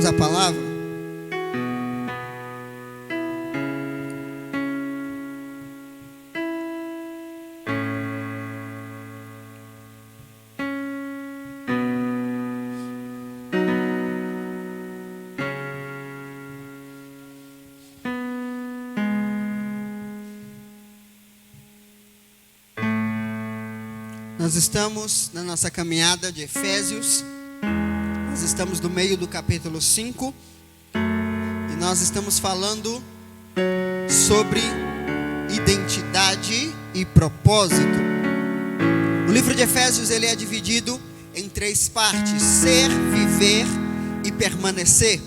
Vamos à palavra? Nós estamos na nossa caminhada de Efésios, nós estamos no meio do capítulo 5, e nós estamos falando sobre identidade e propósito. O livro de Efésios ele é dividido em 3 partes: ser, viver e permanecer.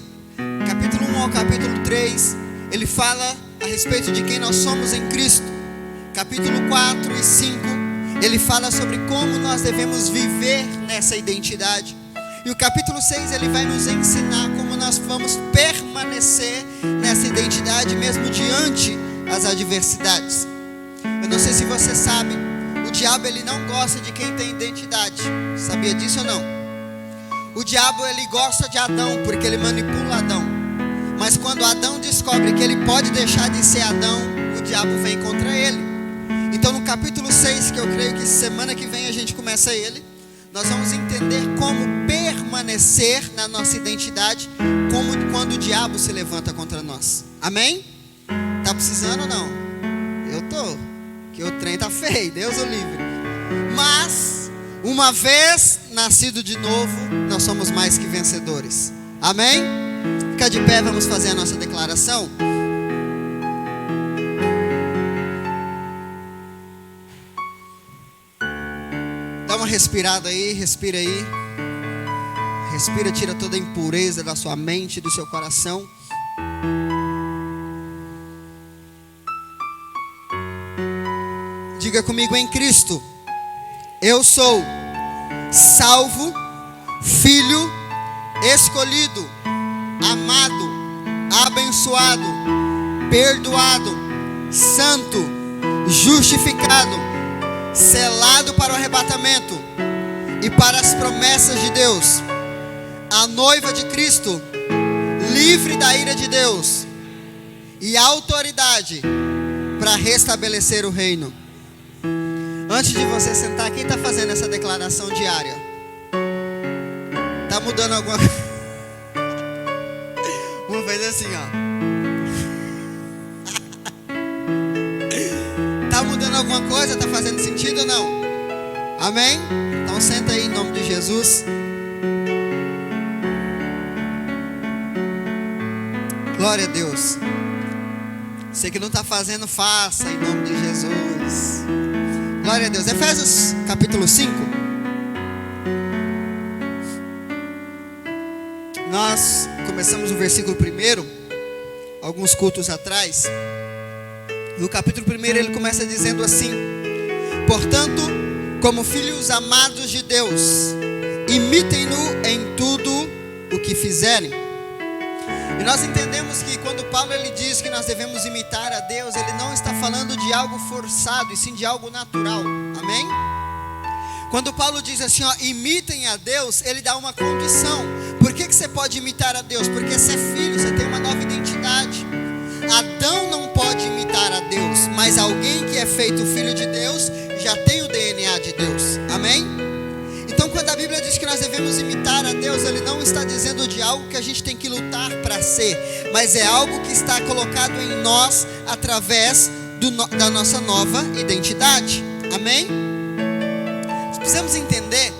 Capítulo 1 ao capítulo 3, ele fala a respeito de quem nós somos em Cristo. Capítulo 4 e 5, ele fala sobre como nós devemos viver nessa identidade. E o capítulo 6, ele vai nos ensinar como nós vamos permanecer nessa identidade mesmo diante das adversidades. Eu não sei se você sabe, o diabo ele não gosta de quem tem identidade. Sabia disso ou não? O diabo ele gosta de Adão porque ele manipula Adão. Mas quando Adão descobre que ele pode deixar de ser Adão, o diabo vem contra ele. Então no capítulo 6, que eu creio que semana que vem a gente começa ele, nós vamos entender como permanecer na nossa identidade, como quando o diabo se levanta contra nós. Amém? Tá precisando ou não? Eu tô, que o trem tá feio, Deus o livre. Mas, uma vez nascido de novo, nós somos mais que vencedores. Amém? Fica de pé, vamos fazer a nossa declaração. Dá uma respirada aí, respira aí. Respira, tira toda a impureza da sua mente, do seu coração. Diga comigo: em Cristo, eu sou salvo, filho, escolhido, amado, abençoado, perdoado, santo, justificado, selado para o arrebatamento e para as promessas de Deus, a noiva de Cristo, livre da ira de Deus e autoridade para restabelecer o reino. Antes de você sentar, quem está fazendo essa declaração diária? Está mudando alguma coisa? Vamos fazer assim, ó. Está mudando alguma coisa? Está fazendo sentido ou não? Amém? Então senta aí em nome de Jesus. Glória a Deus. Você que não está fazendo, faça em nome de Jesus. Glória a Deus. Efésios capítulo 5. Nós começamos o versículo 1, alguns cultos atrás. No capítulo 1 ele começa dizendo assim: portanto, como filhos amados de Deus, imitem-no em tudo o que fizerem. E nós entendemos que quando Paulo ele diz que nós devemos imitar a Deus, ele não está falando de algo forçado, e sim de algo natural. Amém? Quando Paulo diz assim, ó, imitem a Deus, ele dá uma condição. Por que você pode imitar a Deus? Porque você é filho, você tem uma nova identidade. Adão não pode imitar a Deus, mas alguém que é feito filho de Deus já tem o DNA de Deus. Amém? Então quando a Bíblia diz que nós devemos imitar a Deus, ele não está dizendo de algo que a gente tem que lutar para ser, mas é algo que está colocado em nós através da nossa nova identidade. Amém? Nós precisamos entender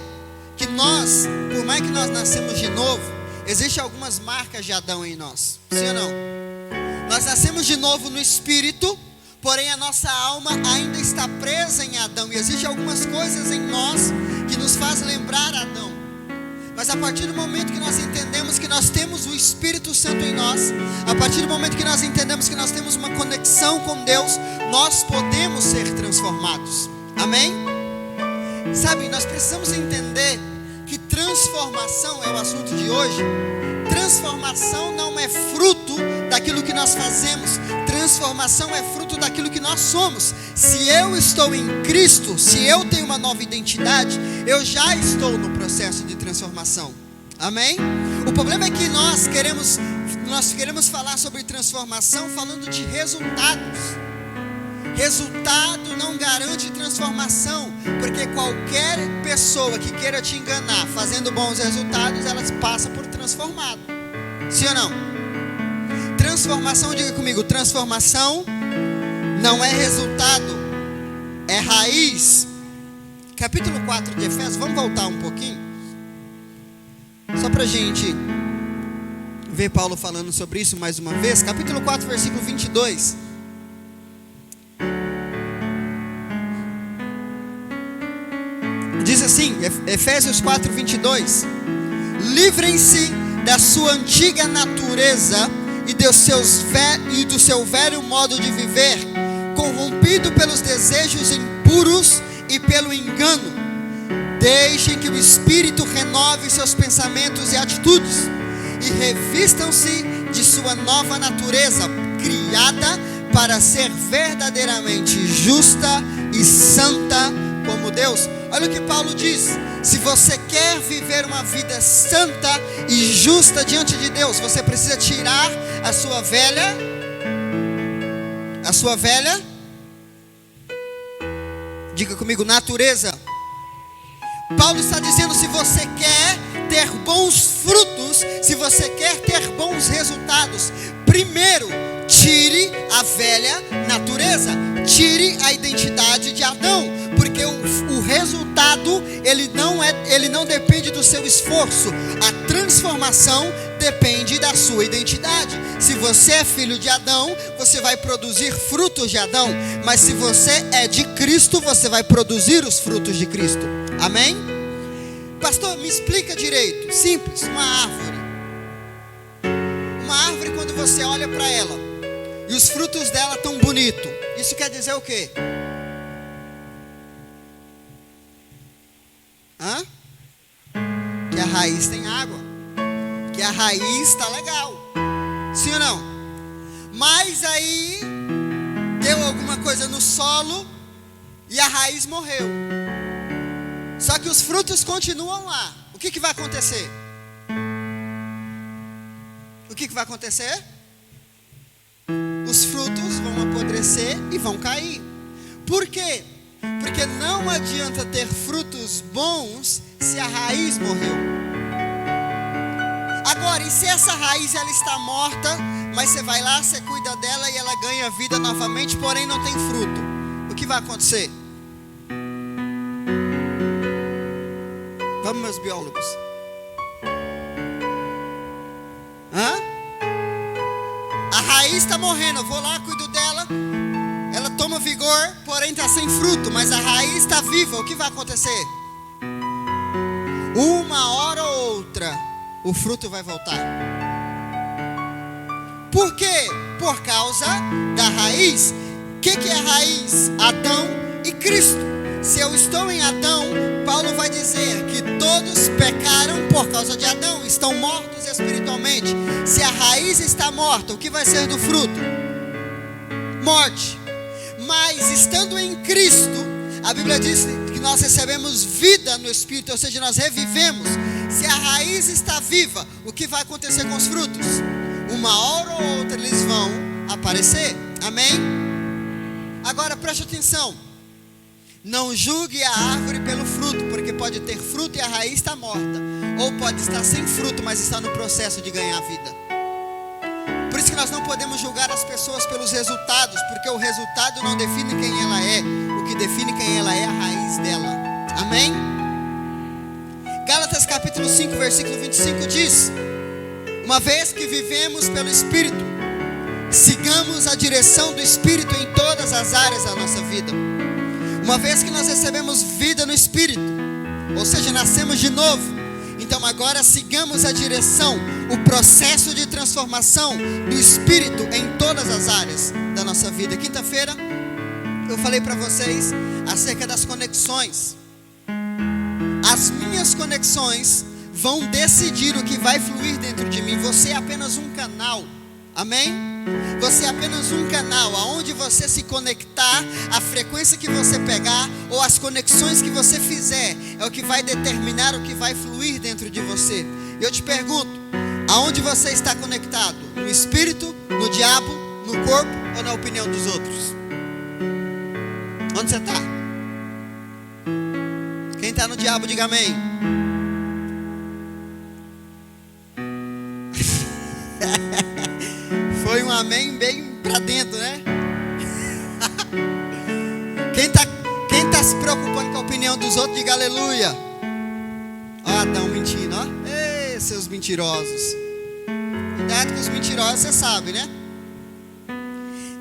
que nós, por mais que nós nascemos de novo, existem algumas marcas de Adão em nós. Sim ou não? Nós nascemos de novo no Espírito, porém a nossa alma ainda está presa em Adão. E existem algumas coisas em nós que nos faz lembrar Adão. Mas a partir do momento que nós entendemos que nós temos o Espírito Santo em nós, a partir do momento que nós entendemos que nós temos uma conexão com Deus, nós podemos ser transformados. Amém? Sabe, nós precisamos entender que transformação é o assunto de hoje. Transformação não é fruto daquilo que nós fazemos. Transformação é fruto daquilo que nós somos. Se eu estou em Cristo, se eu tenho uma nova identidade, eu já estou no processo de transformação. Amém? O problema é que nós queremos falar sobre transformação falando de resultados. Resultado não garante transformação, porque qualquer pessoa que queira te enganar fazendo bons resultados, elas passam por transformado. Sim ou não? Transformação, diga comigo, transformação não é resultado, é raiz. Capítulo 4 de Efésios, vamos voltar um pouquinho, só para a gente ver Paulo falando sobre isso mais uma vez. Capítulo 4, versículo 22. Diz assim, Efésios 4, 22. Livrem-se da sua antiga natureza e do seu velho modo de viver, corrompido pelos desejos impuros e pelo engano. Deixem que o Espírito renove seus pensamentos e atitudes, e revistam-se de sua nova natureza, criada para ser verdadeiramente justa e santa como Deus. Olha o que Paulo diz: se você quer viver uma vida santa e justa diante de Deus, você precisa tirar a sua velha, diga comigo, natureza. Paulo está dizendo, se você quer ter bons frutos, se você quer ter bons resultados, primeiro, tire a velha natureza, tire a identidade de Adão, porque o resultado, ele não depende do seu esforço, a transformação depende da sua identidade. Se você é filho de Adão, você vai produzir frutos de Adão, mas se você é de Cristo, você vai produzir os frutos de Cristo. Amém? Pastor, me explica direito. Simples, uma árvore. Uma árvore, quando você olha para ela e os frutos dela tão bonitos, isso quer dizer o quê? Que a raiz tem água, que a raiz está legal. Sim ou não? Mas aí deu alguma coisa no solo e a raiz morreu. Só que os frutos continuam lá. O que vai acontecer? O que vai acontecer? Os frutos vão apodrecer e vão cair. Por quê? Porque não adianta ter frutos bons se a raiz morreu. Agora, e se essa raiz ela está morta, mas você vai lá, você cuida dela e ela ganha vida novamente, porém não tem fruto? O que vai acontecer? Vamos, meus biólogos. A raiz está morrendo, eu vou lá, cuido dela, ela toma vigor, porém está sem fruto, mas a raiz está viva. O que vai acontecer? Uma hora ou outra, o fruto vai voltar. Por quê? Por causa da raiz. O que é a raiz? Adão e Cristo. Se eu estou em Adão, Paulo vai dizer que todos pecaram por causa de Adão, estão mortos espiritualmente. Se a raiz está morta, o que vai ser do fruto? Morte. Mas estando em Cristo, a Bíblia diz que nós recebemos vida no Espírito, ou seja, nós revivemos. Se a raiz está viva, o que vai acontecer com os frutos? Uma hora ou outra eles vão aparecer. Amém? Agora preste atenção. Não julgue a árvore pelo fruto, porque pode ter fruto e a raiz está morta, ou pode estar sem fruto, mas está no processo de ganhar vida. Por isso que nós não podemos julgar as pessoas pelos resultados, porque o resultado não define quem ela é. O que define quem ela é a raiz dela. Amém? Gálatas capítulo 5, versículo 25 diz: uma vez que vivemos pelo Espírito, sigamos a direção do Espírito em todas as áreas da nossa vida. Uma vez que nós recebemos vida no Espírito, ou seja, nascemos de novo, então agora sigamos a direção, o processo de transformação do Espírito em todas as áreas da nossa vida. Quinta-feira eu falei para vocês acerca das conexões. As minhas conexões vão decidir o que vai fluir dentro de mim. Você é apenas um canal. Amém? Você é apenas um canal. Aonde você se conectar, a frequência que você pegar, ou as conexões que você fizer, é o que vai determinar o que vai fluir dentro de você. E eu te pergunto, aonde você está conectado? No espírito, no diabo, no corpo ou na opinião dos outros? Onde você está? Quem está no diabo, diga amém. Foi um amém bem pra dentro, né? Quem tá se preocupando com a opinião dos outros, diga aleluia. Ó, estão mentindo, ó. Ei, seus mentirosos. Cuidado com os mentirosos, você sabe, né?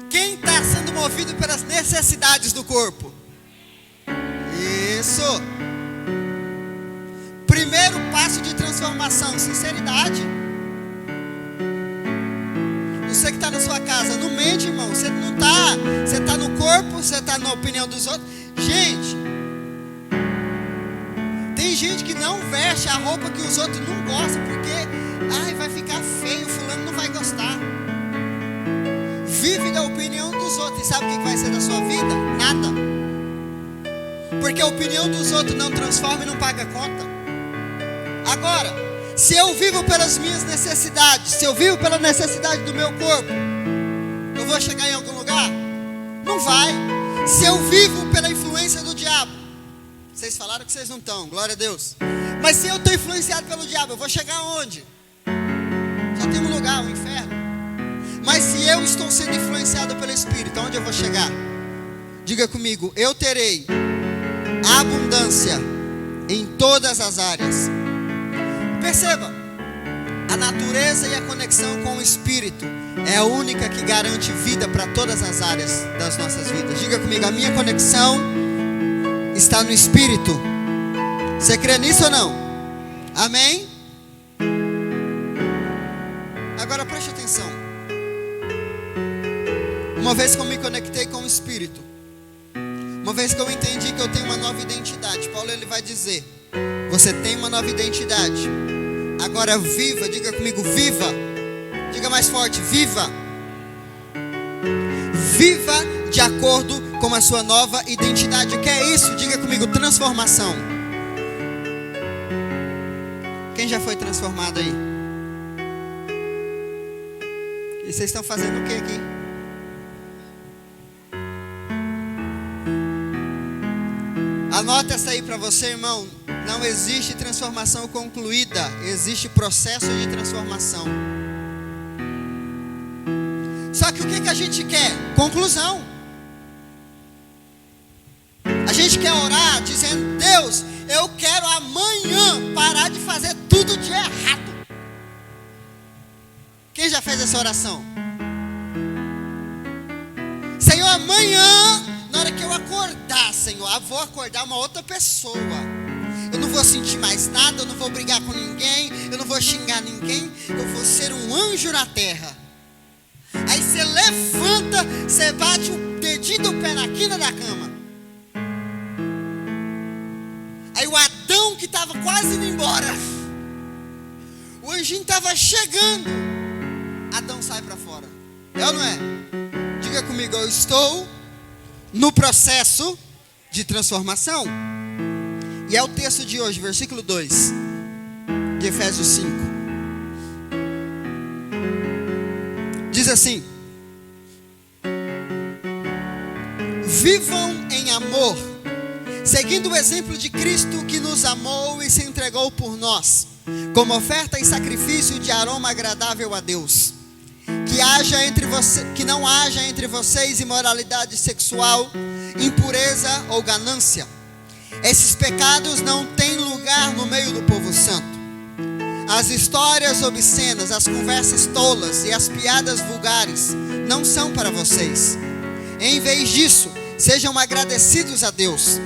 Quem está sendo movido pelas necessidades do corpo? Isso. Primeiro passo de transformação, sinceridade. Você que está na sua casa, não mente, irmão. Você não está, você está no corpo, você está na opinião dos outros. Gente, tem gente que não veste a roupa que os outros não gostam, porque vai ficar feio, fulano não vai gostar. Vive da opinião dos outros. E sabe o que vai ser da sua vida? Nada. Porque a opinião dos outros não transforma e não paga conta. Agora, se eu vivo pelas minhas necessidades, se eu vivo pela necessidade do meu corpo, eu vou chegar em algum lugar? Não vai. Se eu vivo pela influência do diabo, vocês falaram que vocês não estão, glória a Deus. Mas se eu estou influenciado pelo diabo, eu vou chegar aonde? Só tem um lugar, o inferno. Mas se eu estou sendo influenciado pelo Espírito, aonde eu vou chegar? Diga comigo, eu terei abundância em todas as áreas. Perceba, a natureza e a conexão com o Espírito é a única que garante vida para todas as áreas das nossas vidas. Diga comigo, a minha conexão está no Espírito. Você crê nisso ou não? Amém? Agora preste atenção. Uma vez que eu me conectei com o Espírito, uma vez que eu entendi que eu tenho uma nova identidade, Paulo ele vai dizer, você tem uma nova identidade. Agora viva, diga comigo, viva. Diga mais forte, viva. Viva de acordo com a sua nova identidade. O que é isso? Diga comigo, transformação. Quem já foi transformado aí? E vocês estão fazendo o que aqui? Anota essa aí para você, irmão. Não existe transformação concluída, existe processo de transformação. Só que o que a gente quer? Conclusão. A gente quer orar dizendo, Deus, eu quero amanhã parar de fazer tudo de errado. Quem já fez essa oração? Senhor, amanhã, na hora que eu acordar, Senhor, eu vou acordar uma outra pessoa. Eu não vou sentir mais nada, eu não vou brigar com ninguém, eu não vou xingar ninguém, eu vou ser um anjo na terra. Aí você levanta, você bate o dedinho do pé na quina da cama. Aí o Adão que estava quase indo embora, o anjinho estava chegando, Adão sai para fora. É ou não é? Diga comigo, eu estou no processo de transformação. E é o texto de hoje, versículo 2 de Efésios 5. Diz assim: vivam em amor, seguindo o exemplo de Cristo que nos amou e se entregou por nós, como oferta e sacrifício de aroma agradável a Deus. Que não haja entre vocês imoralidade sexual, impureza ou ganância. Esses pecados não têm lugar no meio do povo santo. As histórias obscenas, as conversas tolas e as piadas vulgares não são para vocês. Em vez disso, sejam agradecidos a Deus.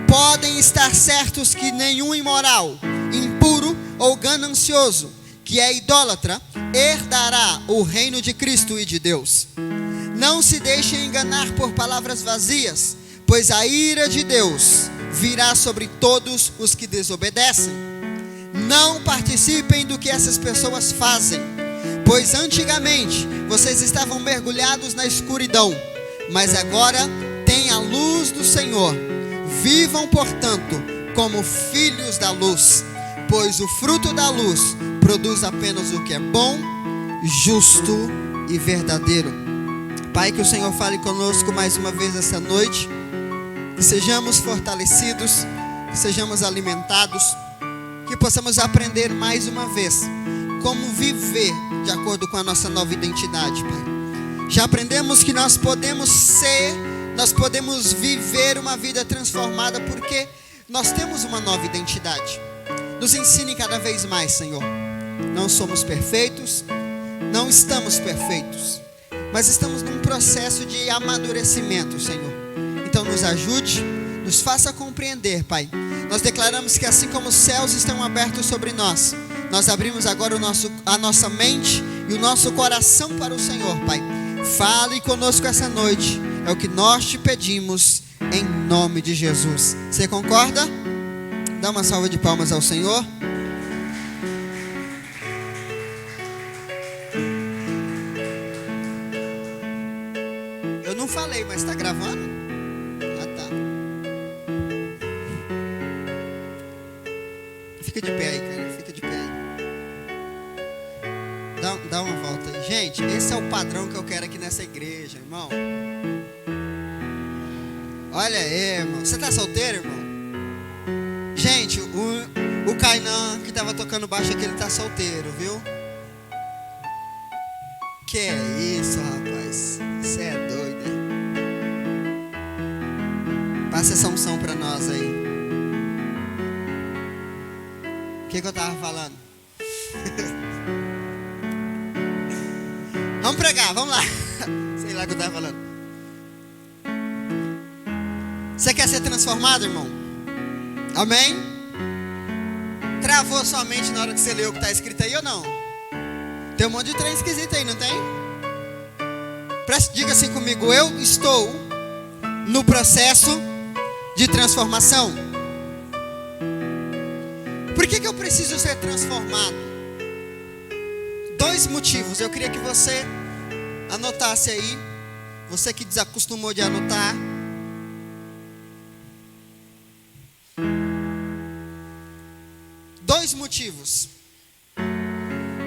Podem estar certos que nenhum imoral, impuro ou ganancioso, que é idólatra, herdará o reino de Cristo e de Deus. Não se deixem enganar por palavras vazias, pois a ira de Deus virá sobre todos os que desobedecem. Não participem do que essas pessoas fazem, pois antigamente vocês estavam mergulhados na escuridão, mas agora têm a luz do Senhor. Vivam, portanto, como filhos da luz. pois o fruto da luz produz apenas o que é bom, justo e verdadeiro. Pai, que o Senhor fale conosco mais uma vez essa noite, que sejamos fortalecidos, que sejamos alimentados, que possamos aprender mais uma vez como viver de acordo com a nossa nova identidade, Pai. Já aprendemos que nós podemos viver uma vida transformada porque nós temos uma nova identidade. Nos ensine cada vez mais, Senhor. Não somos perfeitos, não estamos perfeitos, mas estamos num processo de amadurecimento, Senhor. Então nos ajude, nos faça compreender, Pai. Nós declaramos que assim como os céus estão abertos sobre nós, nós abrimos agora a nossa mente e o nosso coração para o Senhor, Pai. Fale conosco essa noite, é o que nós te pedimos, em nome de Jesus. Você concorda? Dá uma salva de palmas ao Senhor. Eu não falei, mas está gravando? Ah, tá. Fica de pé aí, cara. Fica de pé aí. Dá uma volta aí. Gente, esse é o padrão que eu quero aqui nessa igreja, irmão. Olha aí, irmão. Você tá solteiro, irmão? Gente, o Kainan que tava tocando baixo aqui, ele tá solteiro, viu? Que é isso, rapaz? Você é doido, hein? Passa essa unção pra nós aí. O que eu tava falando? Vamos pregar, vamos lá. Sei lá o que eu tava falando. Você quer ser transformado, irmão? Amém? Travou sua mente na hora que você leu o que está escrito aí ou não? Tem um monte de trem esquisito aí, não tem? Diga assim comigo: eu estou no processo de transformação. Por que eu preciso ser transformado? 2 motivos. Eu queria que você anotasse aí. Você que desacostumou de anotar. Dois motivos.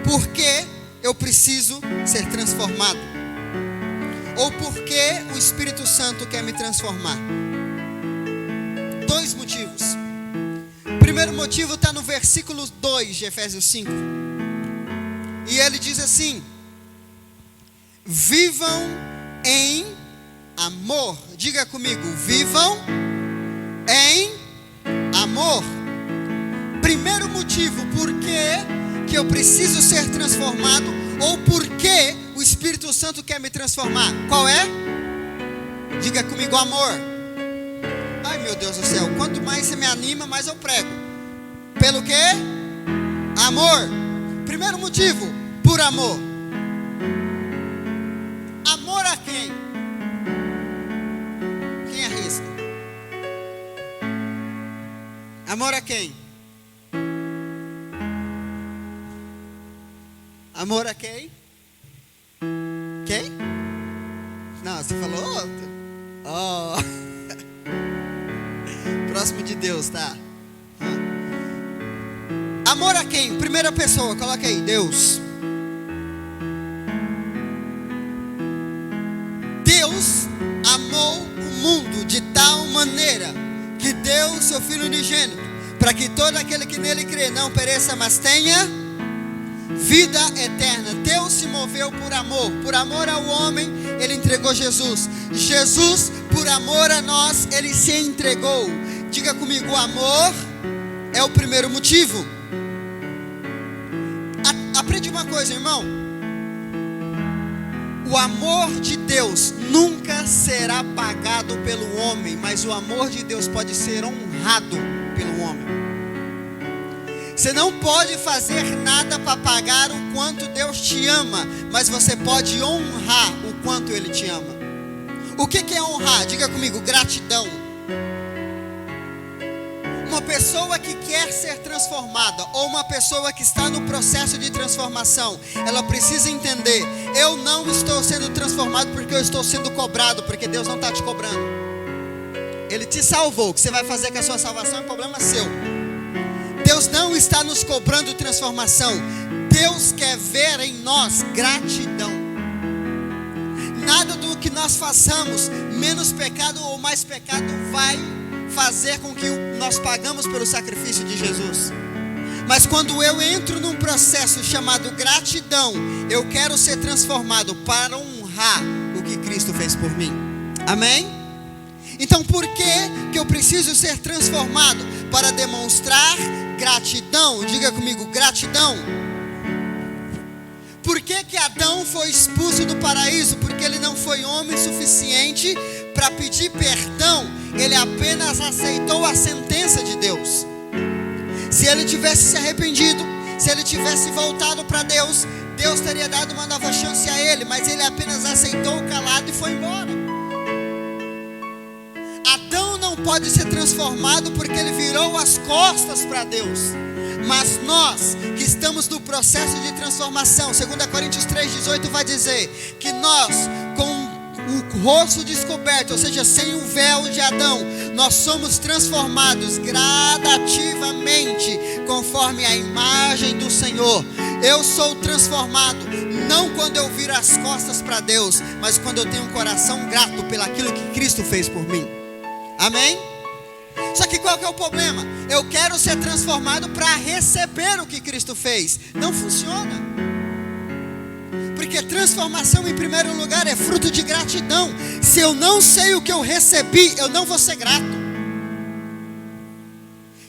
Por que eu preciso ser transformado? Ou por que o Espírito Santo quer me transformar? 2 motivos. O primeiro motivo está no versículo 2 de Efésios 5. E ele diz assim: vivam em amor. Diga comigo: vivam em amor. Primeiro motivo, por que eu preciso ser transformado, ou por que o Espírito Santo quer me transformar? Qual é? Diga comigo: amor. Ai, meu Deus do céu, quanto mais você me anima, mais eu prego. Pelo quê? Amor. Primeiro motivo, por amor. Amor a quem? Quem arrisca? Amor a quem? Amor a quem? Quem? Não, você falou outro. Oh. Próximo de Deus, tá? Amor a quem? Primeira pessoa, coloca aí: Deus. Deus amou o mundo de tal maneira que deu o seu Filho unigênito, para que todo aquele que nele crê não pereça, mas tenha vida eterna. Deus se moveu por amor ao homem, ele entregou Jesus. Jesus, por amor a nós, ele se entregou. Diga comigo: o amor é o primeiro motivo. Aprende uma coisa, irmão: o amor de Deus nunca será pagado pelo homem, mas o amor de Deus pode ser honrado pelo homem. Você não pode fazer nada para pagar o quanto Deus te ama, mas você pode honrar o quanto Ele te ama. O que é honrar? Diga comigo: gratidão. Uma pessoa que quer ser transformada, ou uma pessoa que está no processo de transformação, ela precisa entender: eu não estou sendo transformado porque eu estou sendo cobrado, porque Deus não está te cobrando. Ele te salvou. O que você vai fazer com a sua salvação é problema seu. Deus não está nos cobrando transformação. Deus quer ver em nós gratidão. Nada do que nós façamos, menos pecado ou mais pecado, vai fazer com que nós pagamos pelo sacrifício de Jesus. Mas quando eu entro num processo chamado gratidão, eu quero ser transformado para honrar o que Cristo fez por mim. Amém? Então por que eu preciso ser transformado? Para demonstrar gratidão. Diga comigo, gratidão. Por que Adão foi expulso do paraíso? Porque ele não foi homem suficiente para pedir perdão. Ele apenas aceitou a sentença de Deus. Se ele tivesse se arrependido, se ele tivesse voltado para Deus, Deus teria dado uma nova chance a ele. Mas ele apenas aceitou o calado e foi embora. Adão não pode ser transformado porque ele virou as costas para Deus. Mas nós que estamos no processo de transformação, 2 Coríntios 3,18 vai dizer que nós, com o rosto descoberto, ou seja, sem o véu de Adão, nós somos transformados gradativamente conforme a imagem do Senhor. Eu sou transformado não quando eu viro as costas para Deus, mas quando eu tenho um coração grato pelaquilo que Cristo fez por mim. Amém? Só que qual que é o problema? Eu quero ser transformado para receber o que Cristo fez. Não funciona. Porque transformação em primeiro lugar é fruto de gratidão. Se eu não sei o que eu recebi, eu não vou ser grato.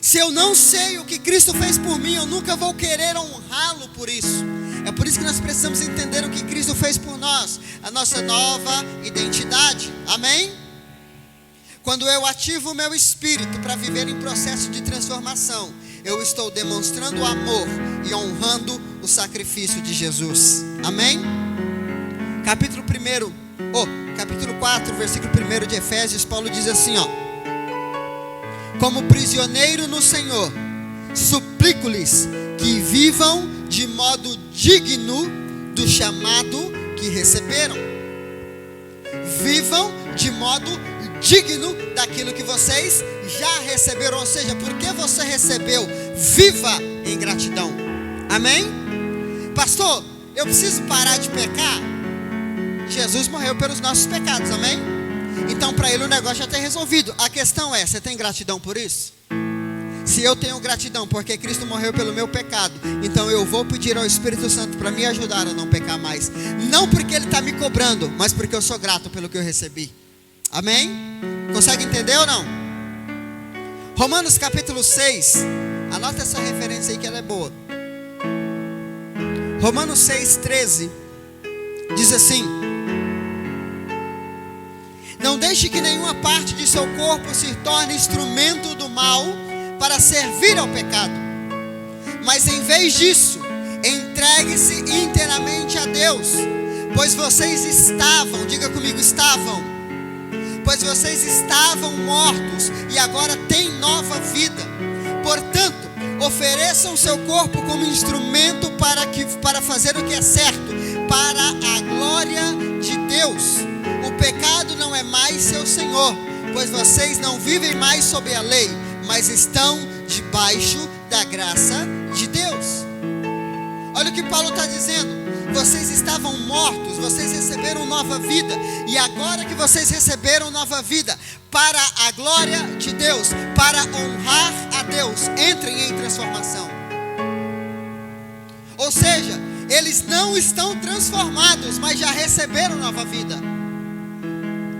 Se eu não sei o que Cristo fez por mim, eu nunca vou querer honrá-lo por isso. É por isso que nós precisamos entender o que Cristo fez por nós. A nossa nova identidade. Amém? Quando eu ativo o meu espírito para viver em processo de transformação, eu estou demonstrando amor e honrando o sacrifício de Jesus. Amém? Capítulo 4, versículo 1 de Efésios, Paulo diz assim, como prisioneiro no Senhor, suplico-lhes que vivam de modo digno do chamado que receberam. Vivam de modo digno daquilo que vocês já receberam. Ou seja, porque você recebeu, viva em gratidão. Amém? Pastor, eu preciso parar de pecar? Jesus morreu pelos nossos pecados, amém? Então para ele o negócio já está resolvido. A questão é, você tem gratidão por isso? Se eu tenho gratidão porque Cristo morreu pelo meu pecado, então eu vou pedir ao Espírito Santo para me ajudar a não pecar mais. Não porque ele está me cobrando, mas porque eu sou grato pelo que eu recebi. Amém? Consegue entender ou não? Romanos capítulo 6. Anota essa referência aí que ela é boa. Romanos 6,13 diz assim: não deixe que nenhuma parte de seu corpo se torne instrumento do mal para servir ao pecado, mas em vez disso, entregue-se inteiramente a Deus, pois vocês estavam, diga comigo, pois vocês estavam mortos e agora têm nova vida. Portanto, ofereçam seu corpo como instrumento para fazer o que é certo, para a glória de Deus. O pecado não é mais seu senhor, pois vocês não vivem mais sob a lei, mas estão debaixo da graça de Deus. Olha o que Paulo está dizendo. Vocês estavam mortos, vocês receberam nova vida, e agora que vocês receberam nova vida, para a glória de Deus, para honrar a Deus, entrem em transformação. Ou seja, eles não estão transformados, mas já receberam nova vida.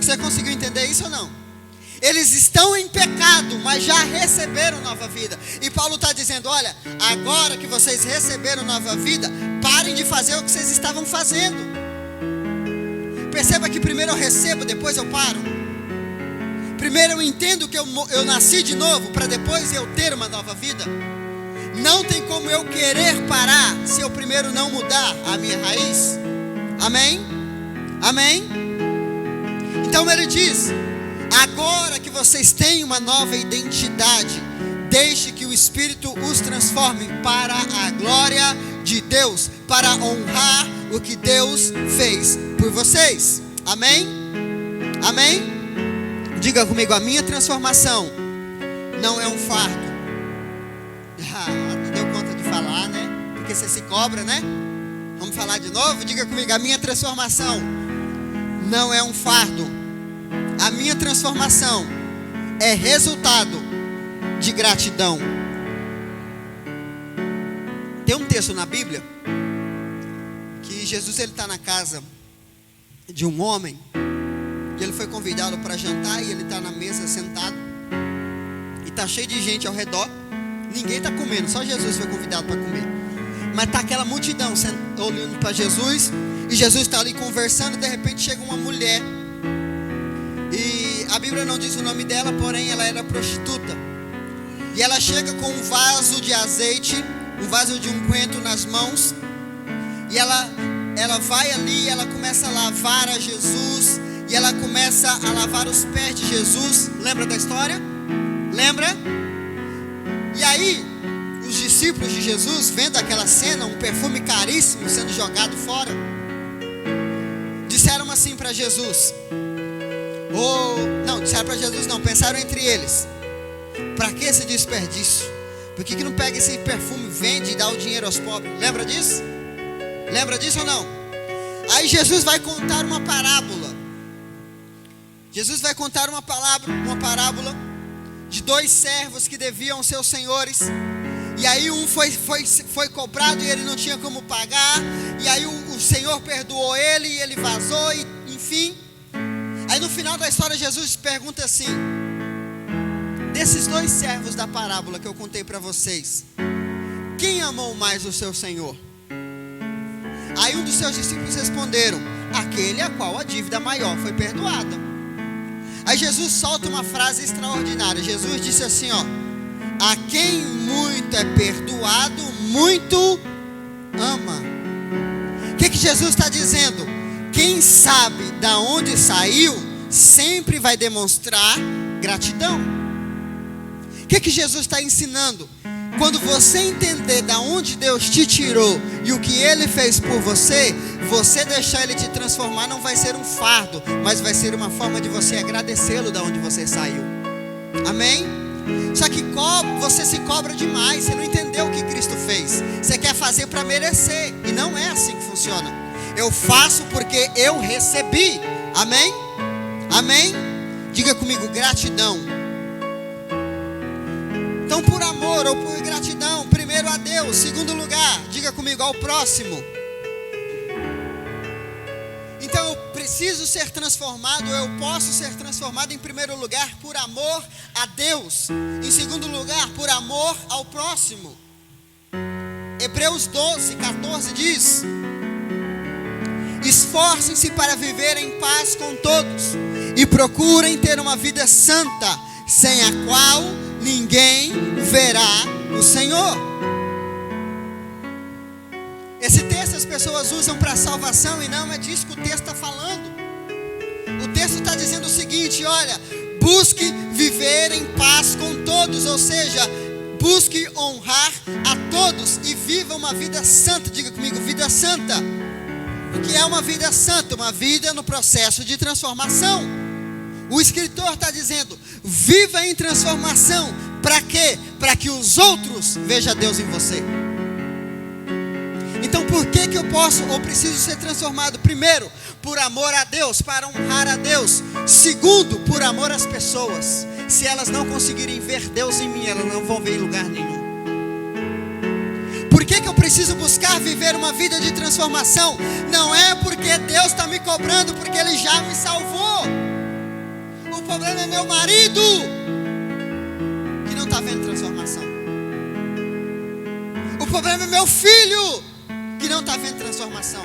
Você conseguiu entender isso ou não? Eles estão em pecado, mas já receberam nova vida. E Paulo está dizendo, olha, agora que vocês receberam nova vida, parem de fazer o que vocês estavam fazendo. Perceba que primeiro eu recebo, depois eu paro. Primeiro eu entendo que eu nasci de novo, para depois eu ter uma nova vida. Não tem como eu querer parar, se eu primeiro não mudar a minha raiz. Amém? Amém? Então ele diz, agora que vocês têm uma nova identidade, deixe que o Espírito os transforme para a glória de Deus, para honrar o que Deus fez por vocês. Amém? Amém? Diga comigo, a minha transformação não é um fardo. porque você se cobra, né? Vamos falar de novo? Diga comigo, a minha transformação não é um fardo. A minha transformação é resultado de gratidão. Tem um texto na Bíblia que Jesus está na casa de um homem e ele foi convidado para jantar e ele está na mesa sentado e está cheio de gente ao redor. Ninguém está comendo, só Jesus foi convidado para comer. Mas está aquela multidão olhando para Jesus e Jesus está ali conversando. De repente chega uma mulher e a Bíblia não diz o nome dela, porém ela era prostituta. E ela chega com um vaso de azeite, um vaso de unguento nas mãos. E ela vai ali, ela começa a lavar a Jesus. E ela começa a lavar os pés de Jesus. Lembra da história? Lembra? E aí, os discípulos de Jesus, vendo aquela cena, um perfume caríssimo sendo jogado fora, disseram assim para Jesus. Não, disseram para Jesus não, pensaram entre eles. Para que esse desperdício? Por que não pega esse perfume, vende e dá o dinheiro aos pobres? Lembra disso? Lembra disso ou não? Aí Jesus vai contar uma parábola. Jesus vai contar uma parábola de 2 servos que deviam aos seus senhores. E aí um foi cobrado e ele não tinha como pagar. E aí o Senhor perdoou ele e ele vazou, e, enfim. Aí no final da história Jesus pergunta assim: desses 2 servos da parábola que eu contei para vocês, quem amou mais o seu Senhor? Aí um dos seus discípulos responderam: aquele a qual a dívida maior foi perdoada. Aí Jesus solta uma frase extraordinária. Jesus disse assim, ó: a quem muito é perdoado, muito ama. O que Jesus está dizendo? Quem sabe da onde saiu, sempre vai demonstrar gratidão. O que Jesus está ensinando? Quando você entender da onde Deus te tirou e o que Ele fez por você, você deixar Ele te transformar não vai ser um fardo, mas vai ser uma forma de você agradecê-lo da onde você saiu. Amém? Só que você se cobra demais, você não entendeu o que Cristo fez. Você quer fazer para merecer, e não é assim que funciona. Eu faço porque eu recebi. Amém? Amém? Diga comigo, gratidão. Então, por amor ou por gratidão, primeiro a Deus, segundo lugar, diga comigo, ao próximo. Então eu preciso ser transformado, eu posso ser transformado em primeiro lugar por amor a Deus, em segundo lugar por amor ao próximo. Hebreus 12:14 diz: esforcem-se para viver em paz com todos e procurem ter uma vida santa, sem a qual ninguém verá o Senhor. Esse texto as pessoas usam para salvação, e não é disso que o texto está falando. O texto está dizendo o seguinte: olha, busque viver em paz com todos, ou seja, busque honrar a todos e viva uma vida santa. Diga comigo, vida santa. O que é uma vida santa? Uma vida no processo de transformação. O escritor está dizendo: viva em transformação. Para quê? Para que os outros vejam Deus em você. Então por que eu posso ou preciso ser transformado? Primeiro, por amor a Deus, para honrar a Deus. Segundo, por amor às pessoas. Se elas não conseguirem ver Deus em mim, elas não vão ver em lugar nenhum. Por que eu preciso buscar viver uma vida de transformação? Não é porque Deus está me cobrando, porque Ele já me salvou. O problema é meu marido, que não está vendo transformação. O problema é meu filho, que não está vendo transformação.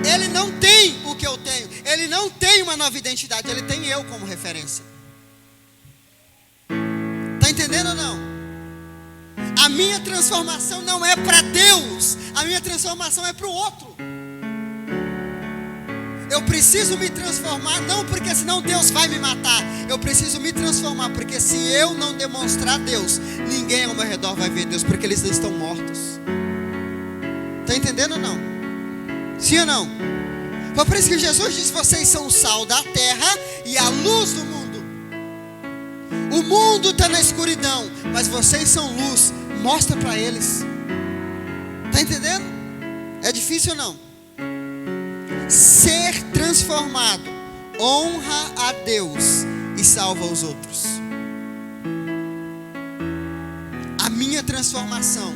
Ele não tem o que eu tenho. Ele não tem uma nova identidade. Ele tem eu como referência. Está entendendo ou não? A minha transformação não é para Deus. A minha transformação é para o outro. Eu preciso me transformar, não porque senão Deus vai me matar. Eu preciso me transformar, porque se eu não demonstrar Deus, ninguém ao meu redor vai ver Deus, porque eles estão mortos. Está entendendo ou não? Sim ou não? Foi por isso que Jesus disse: vocês são o sal da terra e a luz do mundo. O mundo está na escuridão, mas vocês são luz. Mostra para eles. Está Está entendendo? É difícil ou não? Ser transformado honra a Deus e salva os outros. A minha transformação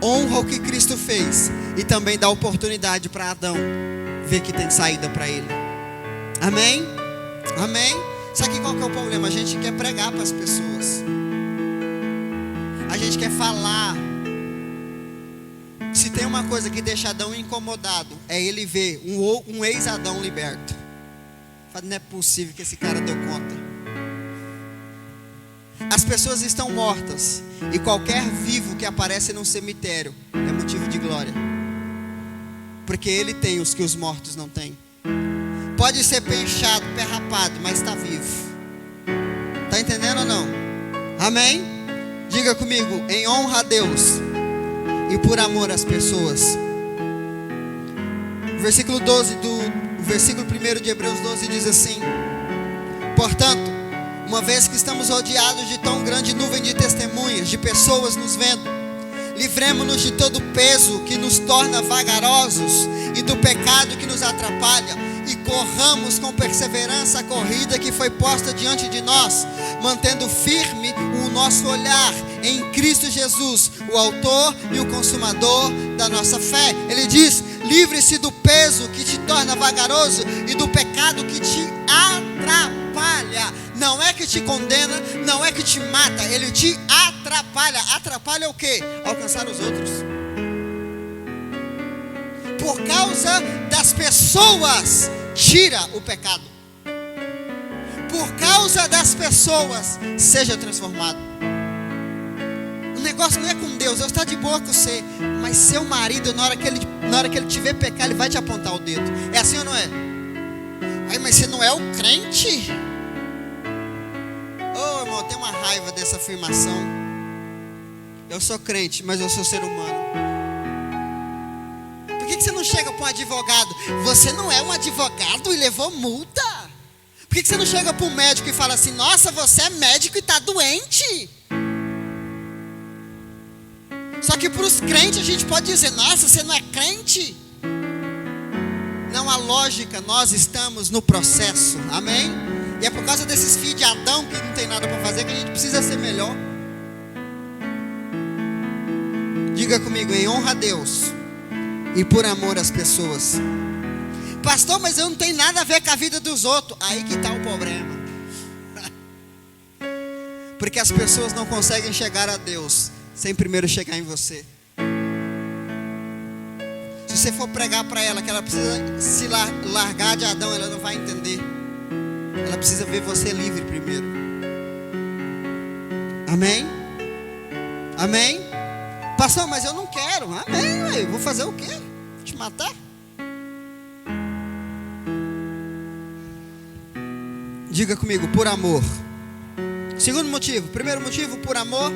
honra o que Cristo fez e também dá oportunidade para Adão ver que tem saída para ele. Amém? Amém? Sabe qual que é o problema? A gente quer pregar para as pessoas. A gente quer falar. Se tem uma coisa que deixa Adão incomodado, é ele ver um ex-Adão liberto. Fala, não é possível que esse cara deu conta. As pessoas estão mortas e qualquer vivo que aparece num cemitério é motivo de glória, porque ele tem os que os mortos não têm. Pode ser pé inchado, pé rapado, mas está vivo. Está entendendo ou não? Amém? Diga comigo, em honra a Deus e por amor às pessoas. O versículo 1 de Hebreus 12 diz assim: portanto, uma vez que estamos rodeados de tão grande nuvem de testemunhas, de pessoas nos vendo, livremo-nos de todo peso que nos torna vagarosos e do pecado que nos atrapalha, e corramos com perseverança a corrida que foi posta diante de nós, mantendo firme o nosso olhar em Cristo Jesus, o autor e o consumador da nossa fé. Ele diz: livre-se do peso que te torna vagaroso e do pecado que te atrapalha. Não é que te condena, não é que te mata, ele te atrapalha. Atrapalha o quê? Alcançar os outros. Por causa das pessoas, tira o pecado. Por causa das pessoas, seja transformado. O negócio não é com Deus está de boa com você, mas seu marido, na hora que ele te ver pecar, ele vai te apontar o dedo. É assim ou não é? Aí, mas você não é o crente? Oh, irmão, eu tenho uma raiva dessa afirmação. Eu sou crente, mas eu sou ser humano. Por que você não chega para um advogado? Você não é um advogado e levou multa? Por que você não chega para um médico e fala assim: nossa, você é médico e está doente? Só que para os crentes a gente pode dizer: nossa, você não é crente? Não há lógica, nós estamos no processo, amém? E é por causa desses filhos de Adão que não tem nada para fazer que a gente precisa ser melhor. Diga comigo, em honra a Deus e por amor às pessoas. Pastor, mas eu não tenho nada a ver com a vida dos outros. Aí que está o problema. Porque as pessoas não conseguem chegar a Deus sem primeiro chegar em você. Se você for pregar para ela que ela precisa se largar de Adão, ela não vai entender. Ela precisa ver você livre primeiro. Amém? Amém? Pastor, mas eu não quero. Amém, ué. Vou fazer o quê? Te matar? Diga comigo, por amor. Segundo motivo. Primeiro motivo, por amor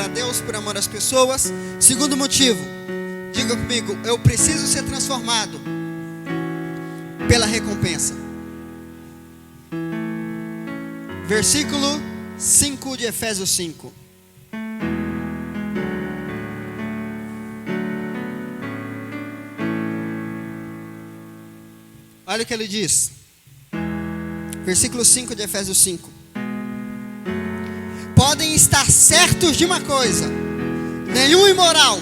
a Deus, por amor às pessoas. Segundo motivo, diga comigo, eu preciso ser transformado pela recompensa. Versículo 5 de Efésios 5. Olha o que ele diz. Versículo 5 de Efésios 5. Podem estar certos de uma coisa: nenhum imoral,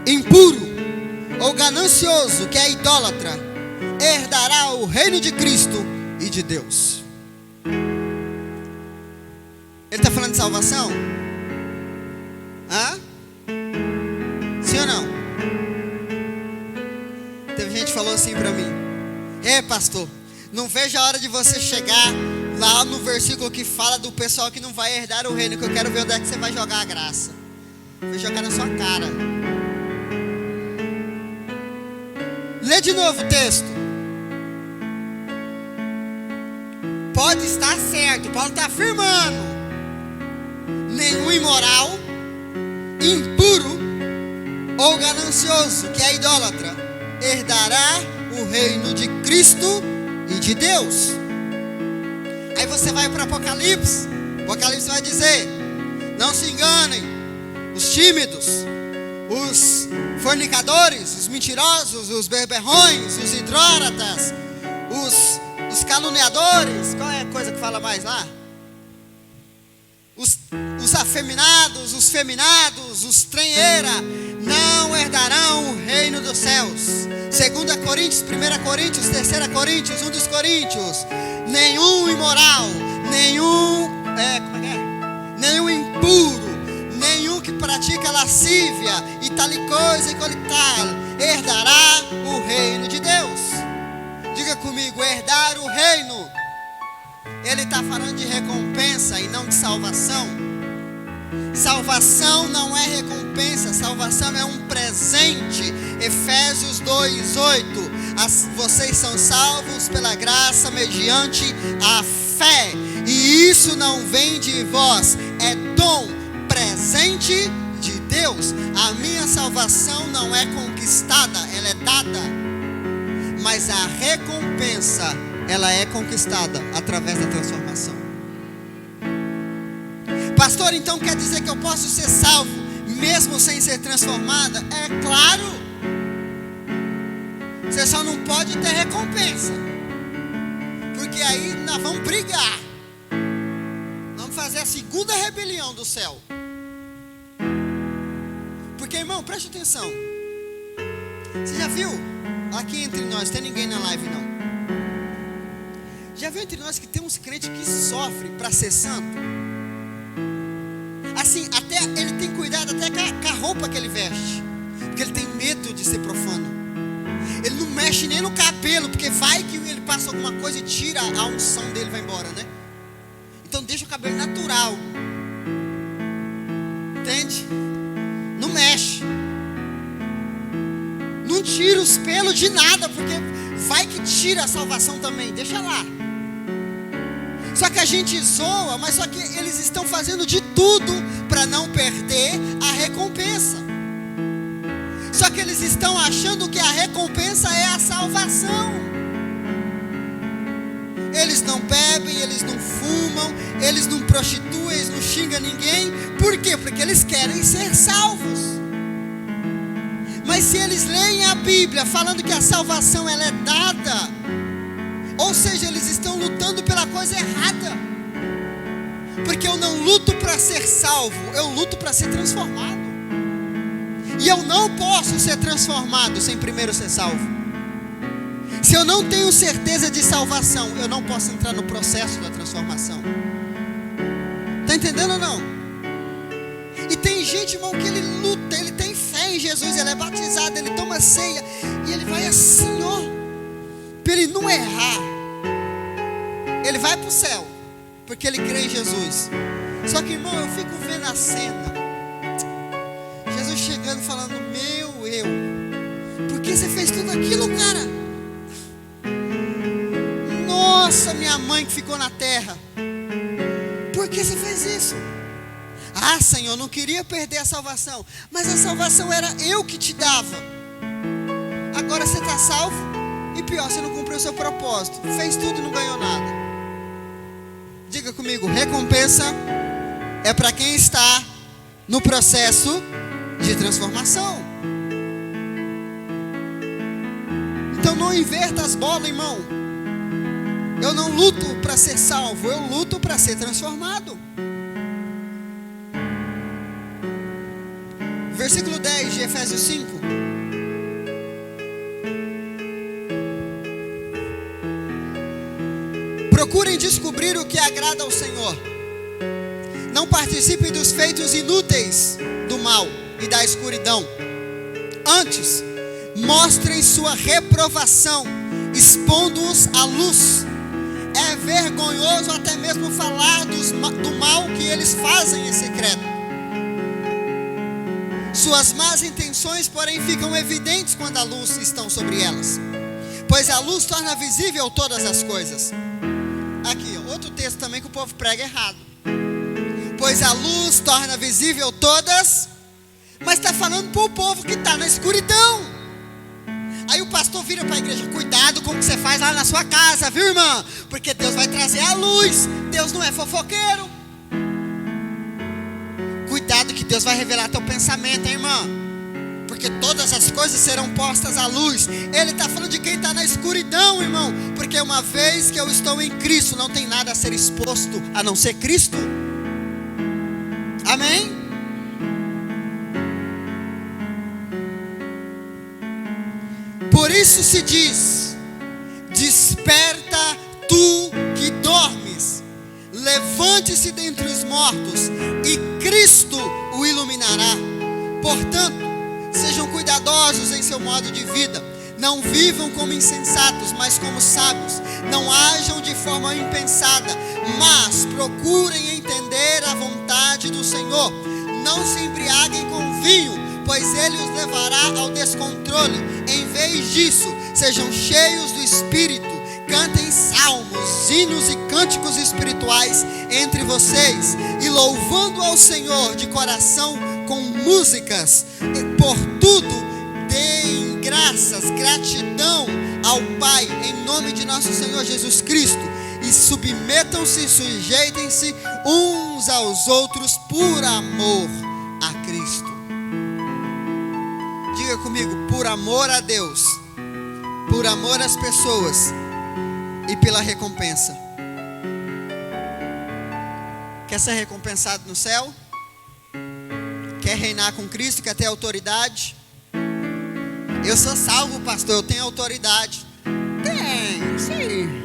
impuro ou ganancioso que é idólatra herdará o reino de Cristo e de Deus. Ele está falando de salvação? Hã? Sim ou não? Teve gente que falou assim para mim: pastor, não vejo a hora de você chegar lá no versículo que fala do pessoal que não vai herdar o reino, que eu quero ver onde é que você vai jogar a graça. Vai jogar na sua cara. Lê de novo o texto. Pode estar certo, Paulo está afirmando: nenhum imoral, impuro ou ganancioso, que é idólatra, herdará o reino de Cristo e de Deus. Aí você vai para Apocalipse. Apocalipse vai dizer: não se enganem os tímidos, os fornicadores, os mentirosos, os beberrões, os idólatras, os caluniadores. Qual é a coisa que fala mais lá? Os afeminados, os feminados, os tranheira, não herdarão o reino dos céus. 2 Coríntios, 1 Coríntios, 3 Coríntios, 1 dos Coríntios. Nenhum imoral, nenhum impuro, nenhum que pratica lascívia e tal coisa e tal, herdará o reino de Deus. Diga comigo, herdar o reino. Ele está falando de recompensa e não de salvação. Salvação não é recompensa, salvação é um presente. Efésios 2:8. Vocês são salvos pela graça mediante a fé, e isso não vem de vós, é dom, presente de Deus. A minha salvação não é conquistada, ela é dada, mas a recompensa, ela é conquistada através da transformação. Pastor, então quer dizer que eu posso ser salvo mesmo sem ser transformada? É claro. Você só não pode ter recompensa, porque aí nós vamos brigar. Vamos fazer a segunda rebelião do céu. Porque, irmão, preste atenção. Você já viu? Aqui entre nós, tem ninguém na live não. Já viu entre nós que tem uns crentes que sofrem para ser santo? Assim, até ele tem cuidado até com a roupa que ele veste, porque ele tem medo de ser profano. Ele não mexe nem no cabelo, porque vai que ele passa alguma coisa e tira a unção dele, vai embora, né? Então deixa o cabelo natural. Entende? Não mexe. Não tira os pelos de nada, porque vai que tira a salvação também. Deixa lá. Só que a gente zoa, mas só que eles estão fazendo de tudo para não perder a recompensa. Só que eles estão achando que a recompensa é a salvação. Eles não bebem, eles não fumam, eles não prostituem, eles não xingam ninguém. Por quê? Porque eles querem ser salvos. Mas se eles leem a Bíblia falando que a salvação ela é dada, ou seja, eles estão lutando pela coisa errada. Porque eu não luto para ser salvo, eu luto para ser transformado. E eu não posso ser transformado sem primeiro ser salvo. Se eu não tenho certeza de salvação, eu não posso entrar no processo da transformação. Está entendendo ou não? E tem gente, irmão, que ele luta, ele tem fé em Jesus, ele é batizado, ele toma ceia, e ele vai assim, ó, para ele não errar. Ele vai para o céu, porque ele crê em Jesus. Só que, irmão, eu fico vendo a cena, Jesus chegando falando, por que você fez tudo aquilo, cara? Nossa, minha mãe que ficou na terra, por que você fez isso? Ah, Senhor, não queria perder a salvação, mas a salvação era eu que te dava. Agora você está salvo, e pior, você não cumpriu o seu propósito, fez tudo e não ganhou nada. Diga comigo, recompensa é para quem está no processo de transformação. Então não inverta as bolas, irmão. Eu não luto para ser salvo, eu luto para ser transformado. Versículo 10 de Efésios 5. Procurem descobrir o que agrada ao Senhor. Não participem dos feitos inúteis do mal e da escuridão. Antes, mostrem sua reprovação, expondo-os à luz. É vergonhoso até mesmo falar do mal que eles fazem em secreto. Suas más intenções, porém, ficam evidentes quando a luz está sobre elas, pois a luz torna visível todas as coisas. Aqui, outro texto também que o povo prega errado. Pois a luz torna visível todas, mas está falando para o povo que está na escuridão. Aí o pastor vira para a igreja, cuidado com o que você faz lá na sua casa, viu, irmã? Porque Deus vai trazer a luz, Deus não é fofoqueiro. Cuidado que Deus vai revelar teu pensamento, hein, irmã? porque todas as coisas serão postas à luz. Ele está falando de quem está na escuridão, irmão, porque uma vez que eu estou em Cristo, não tem nada a ser exposto a não ser Cristo. Amém? Por isso se diz: desperta tu que dormes, levante-se dentre os mortos e Cristo o iluminará. Portanto, sejam cuidadosos em seu modo de vida. Não vivam como insensatos, mas como sábios. Não ajam de forma impensada, mas procurem entender a vontade do Senhor. Não se embriaguem com vinho, pois ele os levará ao descontrole. Em vez disso, sejam cheios do Espírito. Cantem salmos, hinos e cânticos espirituais entre vocês, e louvando ao Senhor de coração com músicas. Por tudo deem graças, gratidão ao Pai, em nome de nosso Senhor Jesus Cristo, e submetam-se, sujeitem-se uns aos outros por amor a Cristo. Diga comigo: por amor a Deus, por amor às pessoas e pela recompensa. Quer ser recompensado no céu? Quer reinar com Cristo? Quer ter autoridade? Eu sou salvo, pastor, eu tenho autoridade. Tem, sim.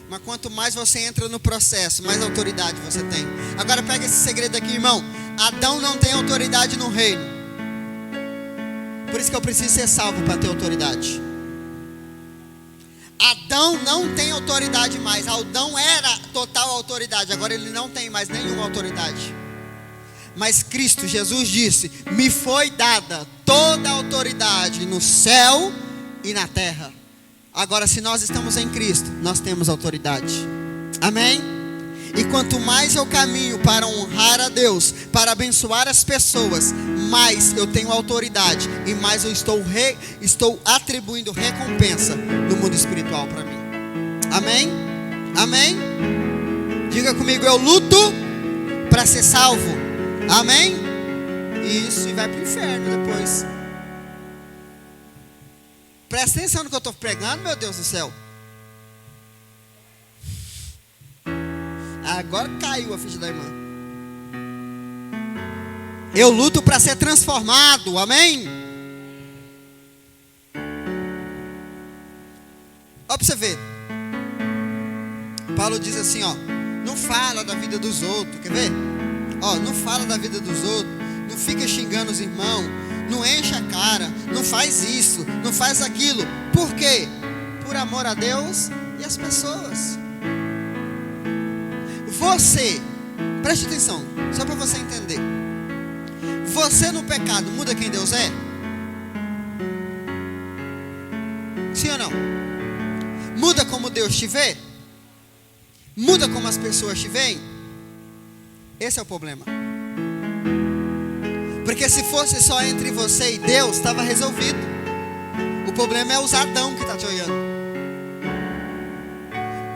Mas quanto mais você entra no processo, mais autoridade você tem. Agora pega esse segredo aqui, irmão. Adão não tem autoridade no reino. Por isso que eu preciso ser salvo para ter autoridade. Adão não tem autoridade mais. Adão era total autoridade. Agora ele não tem mais nenhuma autoridade. Mas Cristo, Jesus disse: me foi dada toda a autoridade no céu e na terra. Agora, se nós estamos em Cristo, nós temos autoridade. Amém? E quanto mais eu caminho para honrar a Deus, para abençoar as pessoas, mais eu tenho autoridade e mais eu estou atribuindo recompensa no mundo espiritual para mim. Amém? Amém? Diga comigo: eu luto para ser salvo. Amém? Isso, e vai para o inferno depois. Presta atenção no que eu estou pregando, meu Deus do céu. Agora caiu a ficha da irmã. Eu luto para ser transformado. Amém? Ó, para você ver. Paulo diz assim, ó: não fala da vida dos outros. Quer ver? Ó, não fala da vida dos outros. Não fica xingando os irmãos. Não enche a cara. Não faz isso. Não faz aquilo. Por quê? Por amor a Deus e as pessoas. Você, preste atenção, só para você entender. Você no pecado muda quem Deus é? Sim ou não? Muda como Deus te vê? Muda como as pessoas te veem? Esse é o problema. Porque se fosse só entre você e Deus, estava resolvido. O problema é os Adão que está te olhando.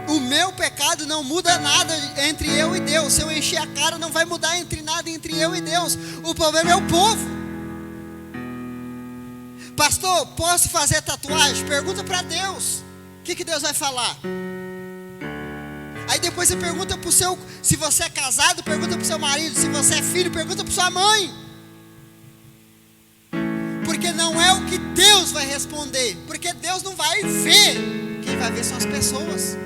O meu pecado não muda nada entre eu e Deus. Se eu encher a cara, não vai mudar nada entre eu e Deus. O problema é o povo. Pastor, posso fazer tatuagem? Pergunta para Deus. O que Deus vai falar? Aí depois você pergunta para o seu... Se você é casado, pergunta para o seu marido. Se você é filho, pergunta para sua mãe. Porque não é o que Deus vai responder. Porque Deus não vai ver. Quem vai ver são as pessoas.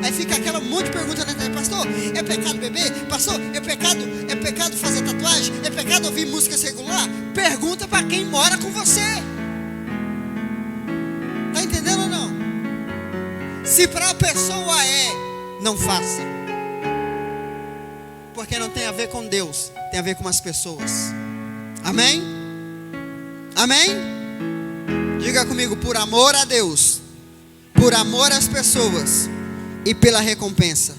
Aí fica aquela monte de pergunta na internet: pastor, é pecado beber? Pastor, é pecado fazer tatuagem? É pecado ouvir música secular? Pergunta para quem mora com você. Tá entendendo ou não? Se para a pessoa não faça. Porque não tem a ver com Deus, tem a ver com as pessoas. Amém? Amém? Diga comigo: por amor a Deus, por amor às pessoas e pela recompensa.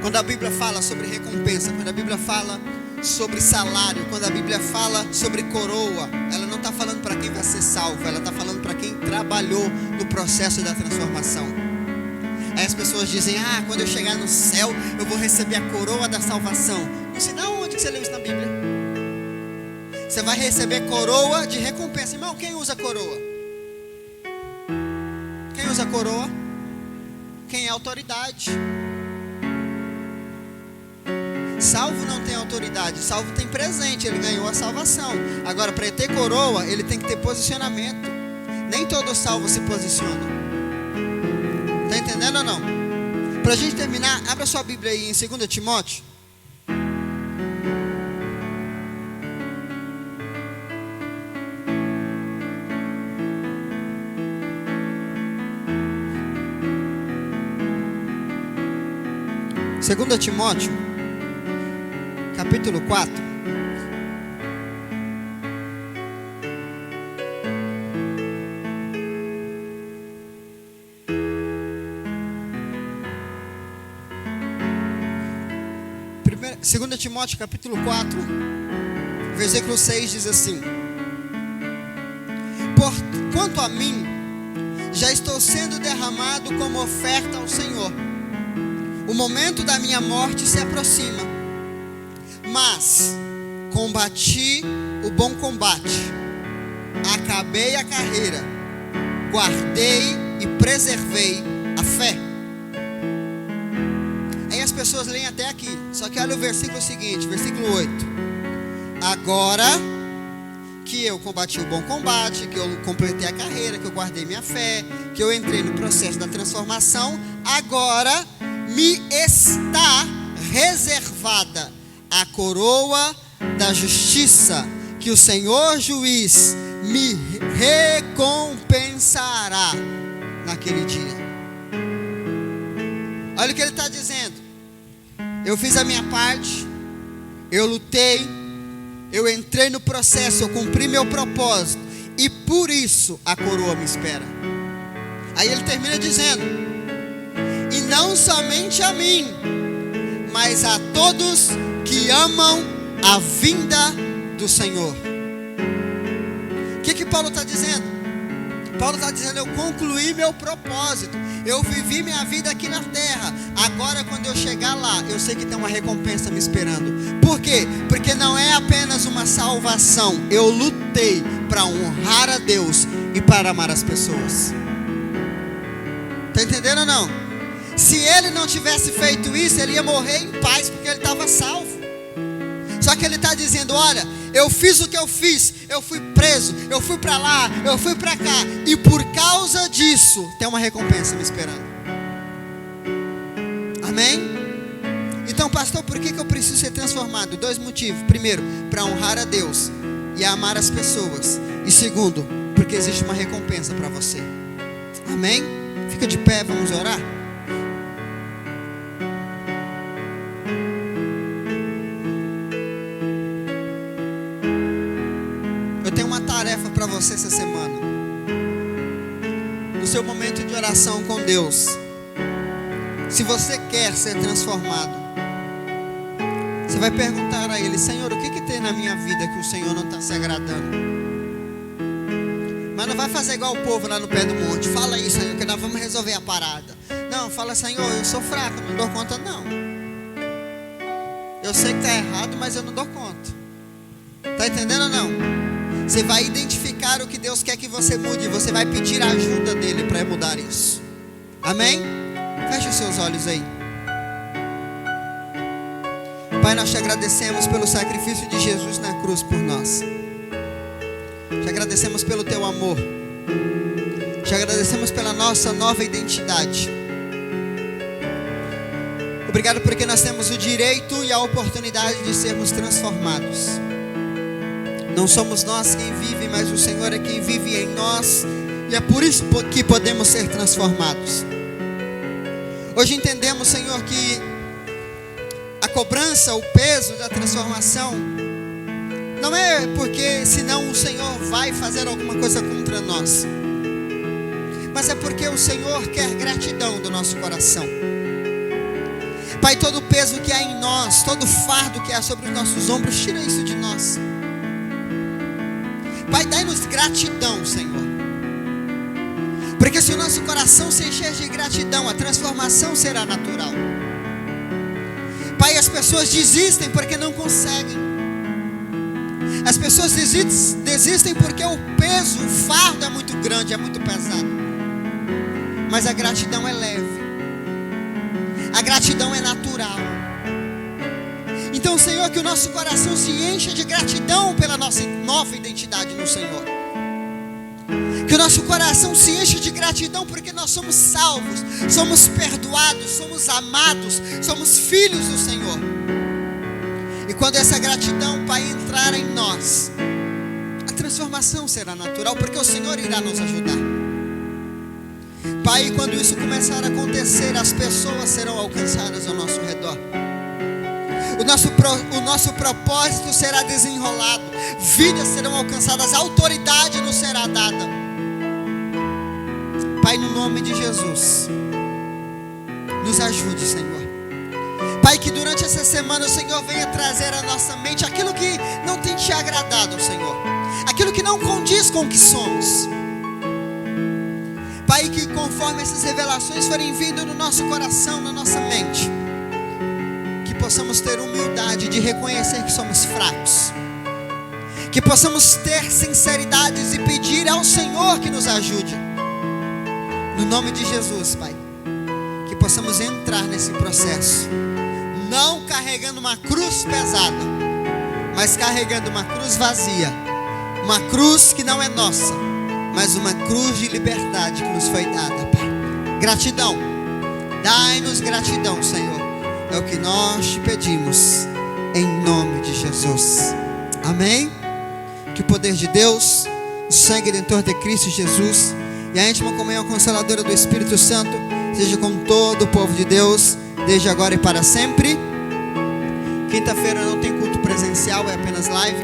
Quando a Bíblia fala sobre recompensa, quando a Bíblia fala sobre salário, quando a Bíblia fala sobre coroa, ela não está falando para quem vai ser salvo, ela está falando para quem trabalhou no processo da transformação. Aí as pessoas dizem: quando eu chegar no céu, eu vou receber a coroa da salvação. Não sei de onde que você leu isso na Bíblia. Você vai receber coroa de recompensa. Irmão, quem usa coroa? Quem usa coroa? Quem é autoridade. Salvo não tem autoridade, salvo tem presente, ele ganhou a salvação. Agora, para ter coroa, ele tem que ter posicionamento. Nem todo salvo se posiciona. Está entendendo ou não? Para a gente terminar, abra sua Bíblia aí em 2 Timóteo. Segunda Timóteo, capítulo 4. Segunda Timóteo, capítulo 4, versículo 6 diz assim: Quanto a mim, já estou sendo derramado como oferta ao Senhor. O momento da minha morte se aproxima, mas combati o bom combate, acabei a carreira, guardei e preservei a fé. Aí as pessoas leem até aqui, só que olha o versículo seguinte, versículo 8. Agora que eu combati o bom combate, que eu completei a carreira, que eu guardei minha fé, que eu entrei no processo da transformação, agora me está reservada a coroa da justiça, que o Senhor juiz me recompensará naquele dia. Olha o que ele está dizendo. Eu fiz a minha parte, eu lutei, eu entrei no processo, eu cumpri meu propósito, e por isso a coroa me espera. Aí ele termina dizendo: e não somente a mim, mas a todos que amam a vinda do Senhor. O que Paulo está dizendo? Paulo está dizendo: eu concluí meu propósito, eu vivi minha vida aqui na terra. Agora, quando eu chegar lá, eu sei que tem uma recompensa me esperando. Por quê? Porque não é apenas uma salvação. Eu lutei para honrar a Deus e para amar as pessoas. Está entendendo ou não? Se ele não tivesse feito isso, ele ia morrer em paz, porque ele estava salvo. Só que ele está dizendo: olha, eu fiz o que eu fiz, eu fui preso, eu fui para lá, eu fui para cá, e por causa disso tem uma recompensa me esperando. Amém? Então, pastor, por que eu preciso ser transformado? 2 motivos. Primeiro, para honrar a Deus e amar as pessoas. E segundo, porque existe uma recompensa para você. Amém? Fica de pé, vamos orar. Eu tenho uma tarefa para você essa semana. No seu momento de oração com Deus, se você quer ser transformado, você vai perguntar a Ele: Senhor, o que tem na minha vida que o Senhor não está se agradando? Mas não vai fazer igual o povo lá no pé do monte. Fala aí, Senhor, que nós vamos resolver a parada. Não, fala: Senhor, eu sou fraco, não dou conta não. Eu sei que está errado, mas eu não dou conta. Está entendendo ou não? Você vai identificar o que Deus quer que você mude, e você vai pedir a ajuda dele para mudar isso. Amém? Feche os seus olhos aí. Pai, nós te agradecemos pelo sacrifício de Jesus na cruz por nós. Te agradecemos pelo teu amor. Te agradecemos pela nossa nova identidade. Obrigado porque nós temos o direito e a oportunidade de sermos transformados. Não somos nós quem vive, mas o Senhor é quem vive em nós. E é por isso que podemos ser transformados. Hoje entendemos, Senhor, que a cobrança, o peso da transformação não é porque senão o Senhor vai fazer alguma coisa contra nós, mas é porque o Senhor quer gratidão do nosso coração. Pai, todo o peso que há em nós, todo o fardo que há sobre os nossos ombros, tira isso de nós. Pai, dai-nos gratidão, Senhor. Porque se o nosso coração se encher de gratidão, a transformação será natural. Pai, as pessoas desistem porque não conseguem. As pessoas desistem porque o peso, o fardo é muito grande, é muito pesado. Mas a gratidão é leve. A gratidão é natural. Então, Senhor, que o nosso coração se encha de gratidão pela nossa nova identidade no Senhor. Que o nosso coração se encha de gratidão porque nós somos salvos, somos perdoados, somos amados, somos filhos do Senhor. E quando essa gratidão, Pai, entrar em nós, a transformação será natural, porque o Senhor irá nos ajudar. Pai, quando isso começar a acontecer, as pessoas serão alcançadas ao nosso redor. O nosso propósito será desenrolado, vidas serão alcançadas, autoridade nos será dada. Pai, no nome de Jesus, nos ajude, Senhor. Pai, que durante essa semana o Senhor venha trazer à nossa mente aquilo que não tem te agradado, Senhor, aquilo que não condiz com o que somos. Pai, que conforme essas revelações forem vindo no nosso coração, na nossa mente, que possamos ter humildade de reconhecer que somos fracos, que possamos ter sinceridades e pedir ao Senhor que nos ajude, no nome de Jesus, Pai, que possamos entrar nesse processo, não carregando uma cruz pesada, mas carregando uma cruz vazia, uma cruz que não é nossa, mas uma cruz de liberdade que nos foi dada, Pai. Gratidão, dai-nos gratidão, Senhor, é o que nós te pedimos, em nome de Jesus, amém? Que o poder de Deus, o sangue redentor de Cristo Jesus e a íntima comunhão consoladora do Espírito Santo seja com todo o povo de Deus, desde agora e para sempre. Quinta-feira não tem culto presencial, é apenas live.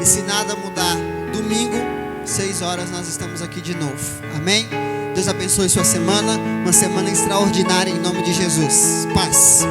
E se nada mudar, domingo, 6 horas, nós estamos aqui de novo, amém? Deus abençoe sua semana, uma semana extraordinária em nome de Jesus. Paz.